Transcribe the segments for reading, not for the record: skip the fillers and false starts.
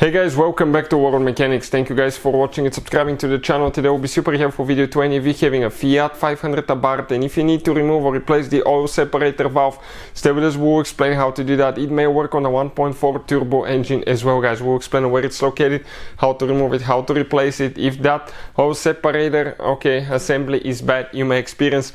Hey guys, welcome back to World Mechanics. Thank you guys for watching and subscribing to the channel. Today will be super helpful video to any of you having a Fiat 500 Abarth, and if you need to remove or replace the oil separator valve, stay with us, we'll explain how to do that. It may work on a 1.4 turbo engine as well, guys. We'll explain where it's located, how to remove it, how to replace it. If that oil separator assembly is bad, you may experience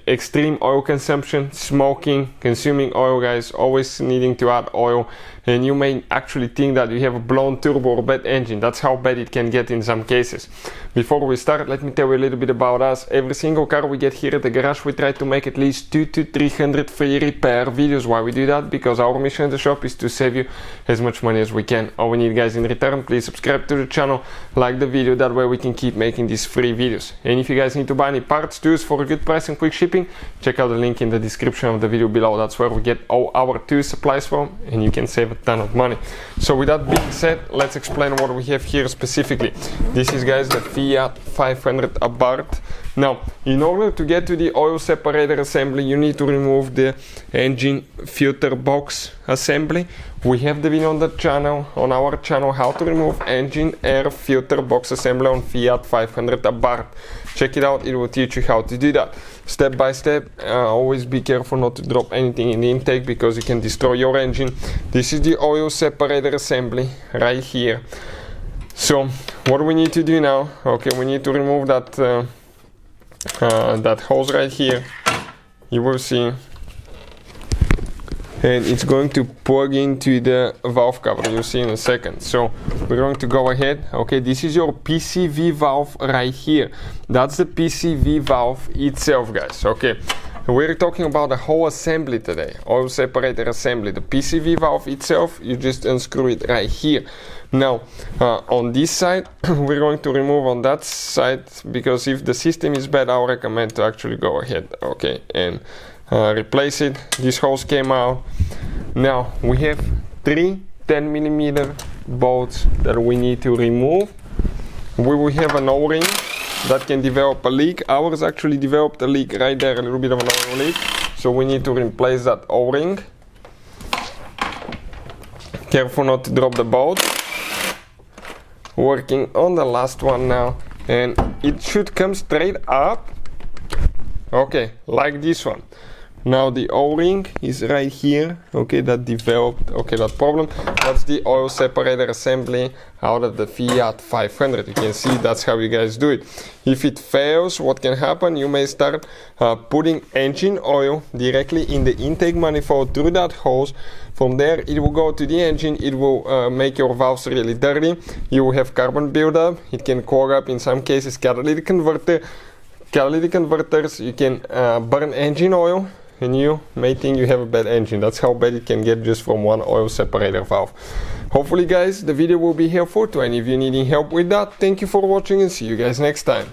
extreme oil consumption, smoking, consuming oil, guys, always needing to add oil, and you may actually think that you have a blown turbo or bad engine. That's how bad it can get in some cases. Before we start, let me tell you a little bit about us. Every single car we get here at the garage, we try to make at least 200 to 300 free repair videos. Why we do that? Because our mission at the shop is to save you as much money as we can. All we need, guys, in return, please subscribe to the channel, like the video, that way we can keep making these free videos. And if you guys need to buy any parts, tools for a good price and quick shipping, check out the link in the description of the video below. That's where we get all our tool supplies from, and you can save a ton of money. So with that being said, let's explain what we have here specifically. This is, guys, the Fiat 500 Abarth. Now, in order to get to the oil separator assembly, you need to remove the engine filter box assembly. We have the video on the channel, on our channel, how to remove engine air filter box assembly on Fiat 500 Abarth. Check it out, it will teach you how to do that step by step. Always be careful not to drop anything in the intake because you can destroy your engine. This is the oil separator assembly right here. So what do we need to do now? Okay, we need to remove that that hose right here. You will see, and it's going to plug into the valve cover. You'll see in a second. So we're going to go ahead. Okay, this is your PCV valve right here. That's the PCV valve itself, guys. Okay, we're talking about the whole assembly today, oil separator assembly. The PCV valve itself, you just unscrew it right here. Now on this side we're going to remove on that side, because if the system is bad, I recommend to actually go ahead, okay, and replace it. This hose came out. Now we have 3 10mm bolts that we need to remove. We will have an O-ring that can develop a leak. Ours actually developed a leak right there, a little bit of an oil leak, so we need to replace that O-ring. Careful not to drop the bolt. Working on the last one now, and it should come straight up, okay, like this one. Now the O-ring is right here, okay, that developed, okay, that problem. That's the oil separator assembly out of the Fiat 500. You can see that's how you guys do it. If it fails, what can happen? You may start putting engine oil directly in the intake manifold through that hose. From there it will go to the engine. It will make your valves really dirty. You will have carbon buildup. It can clog up, in some cases, catalytic converters. You can burn engine oil, and you may think you have a bad engine. That's how bad it can get just from one oil separator valve. Hopefully, guys, the video will be helpful to any of you needing help with that. Thank you for watching, and see you guys next time.